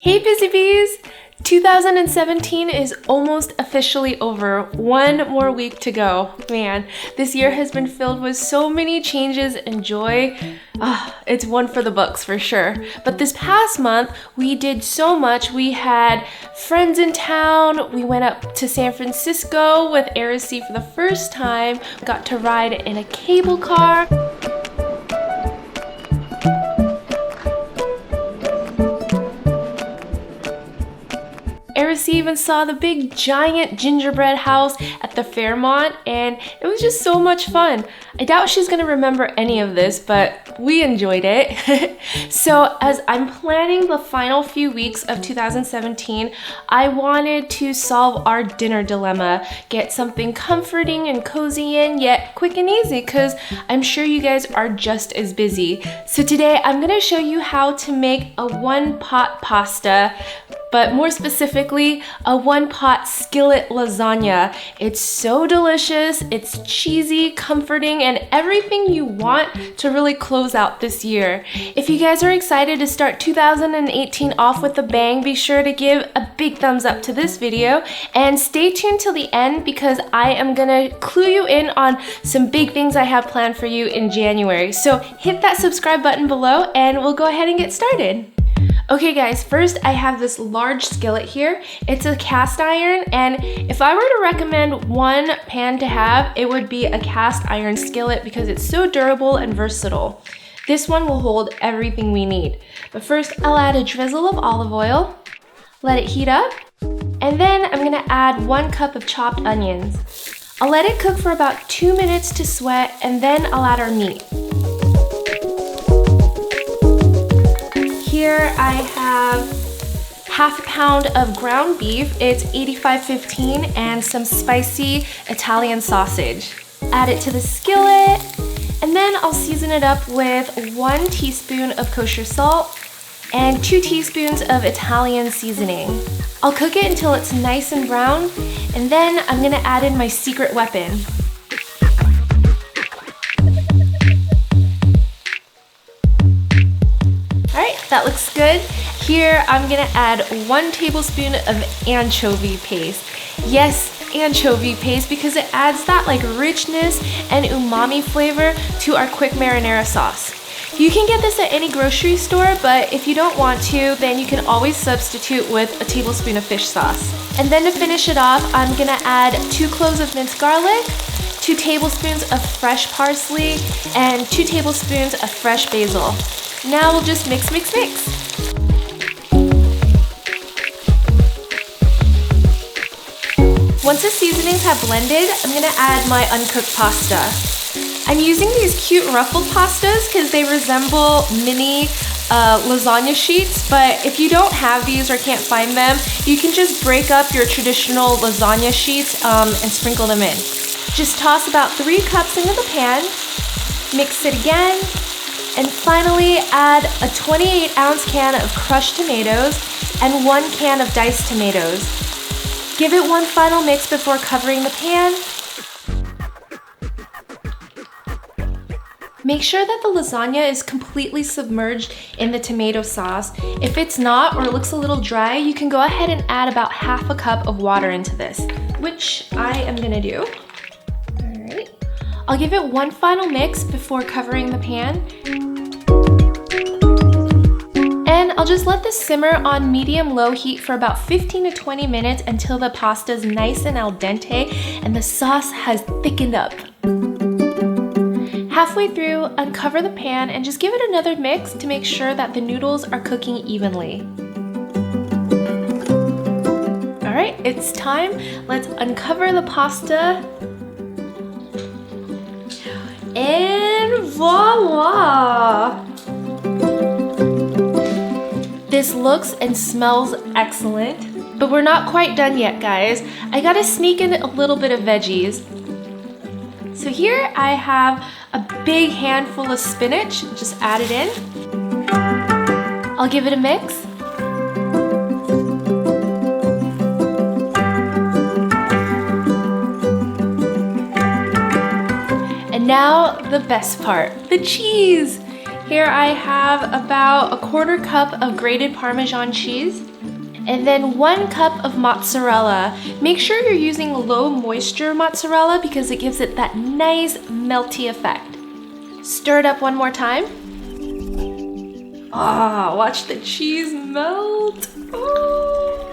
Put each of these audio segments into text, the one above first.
Hey Busy Bees! 2017 is almost officially over. One more week to go. Man, this year has been filled with so many changes and joy. It's one for the books for sure. But this past month, we did so much. We had friends in town. We went up to San Francisco with Aracy for the first time. Got to ride in a cable car. Aracy even saw the big giant gingerbread house at the Fairmont, and it was just so much fun. I doubt she's gonna remember any of this, but we enjoyed it. So as I'm planning the final few weeks of 2017, I wanted to solve our dinner dilemma, get something comforting and cozy in, yet quick and easy, because I'm sure you guys are just as busy. So today I'm gonna show you how to make a one-pot pasta, but more specifically, a one-pot skillet lasagna. It's so delicious, it's cheesy, comforting, and everything you want to really close out this year. If you guys are excited to start 2018 off with a bang, be sure to give a big thumbs up to this video and stay tuned till the end because I am gonna clue you in on some big things I have planned for you in January. So hit that subscribe button below and we'll go ahead and get started. Okay guys, first I have this large skillet here. It's a cast iron, and if I were to recommend one pan to have, it would be a cast iron skillet because it's so durable and versatile. This one will hold everything we need. But first I'll add a drizzle of olive oil, let it heat up, and then I'm gonna add 1 cup of chopped onions. I'll let it cook for about 2 minutes to sweat, and then I'll add our meat. Here I have half a pound of ground beef, it's 85/15, and some spicy Italian sausage. Add it to the skillet, and then I'll season it up with 1 teaspoon of kosher salt and 2 teaspoons of Italian seasoning. I'll cook it until it's nice and brown, and then I'm gonna add in my secret weapon. That looks good. Here I'm gonna add 1 tablespoon of anchovy paste. Yes, anchovy paste, because it adds that like richness and umami flavor to our quick marinara sauce. You can get this at any grocery store, but if you don't want to, then you can always substitute with a tablespoon of fish sauce. And then to finish it off, I'm gonna add 2 cloves of minced garlic, 2 tablespoons of fresh parsley, and 2 tablespoons of fresh basil. Now we'll just mix. Once the seasonings have blended, I'm gonna add my uncooked pasta. I'm using these cute ruffle pastas because they resemble mini lasagna sheets, but if you don't have these or can't find them, you can just break up your traditional lasagna sheets and sprinkle them in. Just toss about 3 cups into the pan, mix it again, and finally add a 28-ounce can of crushed tomatoes and 1 can of diced tomatoes. Give it one final mix before covering the pan. Make sure that the lasagna is completely submerged in the tomato sauce. If it's not or it looks a little dry, you can go ahead and add about half a cup of water into this, which I am gonna do. Alright. I'll give it one final mix before covering the pan. And I'll just let this simmer on medium-low heat for about 15 to 20 minutes until the pasta is nice and al dente and the sauce has thickened up. Halfway through, uncover the pan and just give it another mix to make sure that the noodles are cooking evenly. Alright, it's time. Let's uncover the pasta. And voila! This looks and smells excellent, but we're not quite done yet, guys. I gotta sneak in a little bit of veggies. So here I have a big handful of spinach, just add it in. I'll give it a mix. And now the best part, the cheese. Here I have about a 1/4 cup of grated Parmesan cheese, and then 1 cup of mozzarella. Make sure you're using low moisture mozzarella because it gives it that nice melty effect. Stir it up one more time. Ah, watch the cheese melt. Oh.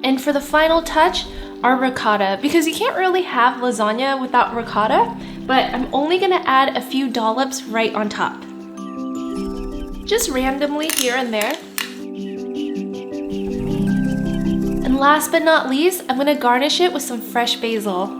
And for the final touch, our ricotta, because you can't really have lasagna without ricotta, but I'm only gonna add a few dollops right on top. Just randomly here and there. And last but not least, I'm gonna garnish it with some fresh basil.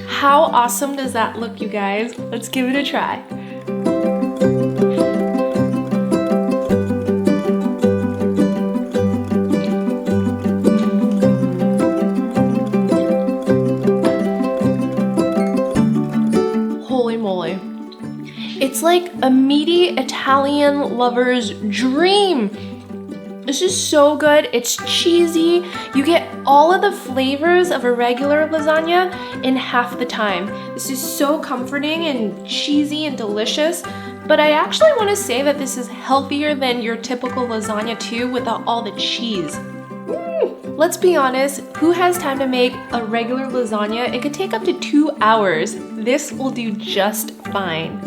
How awesome does that look, you guys? Let's give it a try. Holy moly. It's like a meaty Italian lover's dream. This is so good. It's cheesy. You get all of the flavors of a regular lasagna in half the time. This is so comforting and cheesy and delicious. But I actually want to say that this is healthier than your typical lasagna too, without all the cheese. Let's be honest, who has time to make a regular lasagna? It could take up to 2 hours. This will do just fine.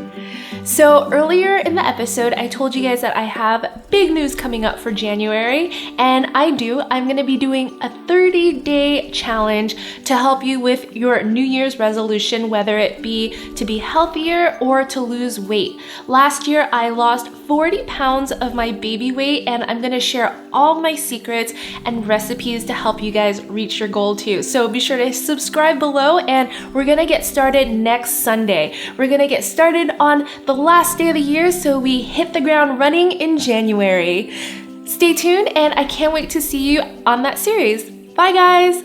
So earlier in the episode, I told you guys that I have big news coming up for January, and I'm gonna be doing a 30-day challenge to help you with your New Year's resolution, whether it be to be healthier or to lose weight. Last year, I lost 40 pounds of my baby weight, and I'm gonna share all my secrets and recipes to help you guys reach your goal too. So be sure to subscribe below, and we're gonna get started next Sunday. We're gonna get started on the last day of the year, so we hit the ground running in January. Stay tuned, and I can't wait to see you on that series. Bye, guys!